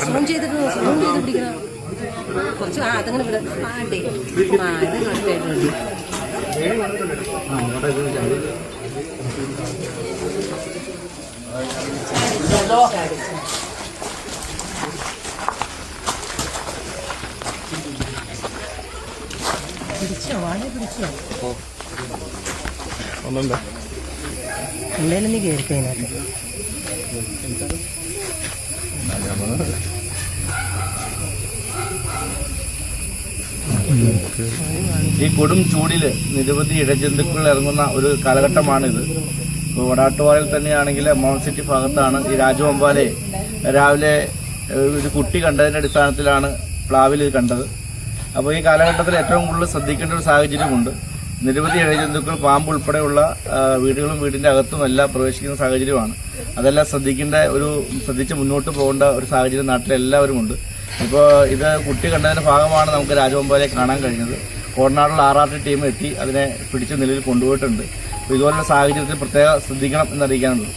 Zoom ചെയ്തിട്ട് പിടിക്കണം കുറച്ച്. അതങ്ങനെ ഇത് കറക്റ്റായിട്ടുണ്ട്. പിടിച്ചോ, വാഴ പിടിച്ചോ? എന്തായാലും നീ കയറിക്കതിനകത്ത്. ഈ കൊടും ചൂടിൽ നിരവധി ഇഴജന്തുക്കൾ ഇറങ്ങുന്ന ഒരു കാലഘട്ടമാണിത്. ഇപ്പോൾ വടാട്ടുപാറയിൽ തന്നെയാണെങ്കിൽ മൗണ്ട് സിറ്റി ഭാഗത്താണ് ഈ രാജവെമ്പാലയെ രാവിലെ ഒരു കുട്ടി കണ്ടതിൻ്റെ അടിസ്ഥാനത്തിലാണ് പ്ലാവിൽ ഇത് കണ്ടത്. അപ്പോൾ ഈ കാലഘട്ടത്തിൽ ഏറ്റവും കൂടുതൽ ശ്രദ്ധിക്കേണ്ട ഒരു സാഹചര്യമുണ്ട്. നിരവധി ഇഴജന്തുക്കൾ, പാമ്പ് ഉൾപ്പെടെയുള്ള വീടുകളും വീടിൻ്റെ അകത്തും എല്ലാം പ്രവേശിക്കുന്ന സാഹചര്യമാണ്. അതെല്ലാം ശ്രദ്ധിച്ച് മുന്നോട്ട് പോകേണ്ട ഒരു സാഹചര്യം നാട്ടിലെല്ലാവരും ഉണ്ട്. ഇപ്പോൾ ഇത് കുട്ടി കണ്ടതിൻ്റെ ഭാഗമാണ് നമുക്ക് രാജവെമ്പാലയെ കാണാൻ കഴിഞ്ഞത്. കോടനാടുള്ള RRT ടീം എത്തി അതിനെ പിടിച്ച് നിലയിൽ കൊണ്ടുപോയിട്ടുണ്ട്. അപ്പോൾ ഇതുപോലുള്ള സാഹചര്യത്തിൽ പ്രത്യേകം ശ്രദ്ധിക്കണം എന്നറിയിക്കാനുണ്ട്.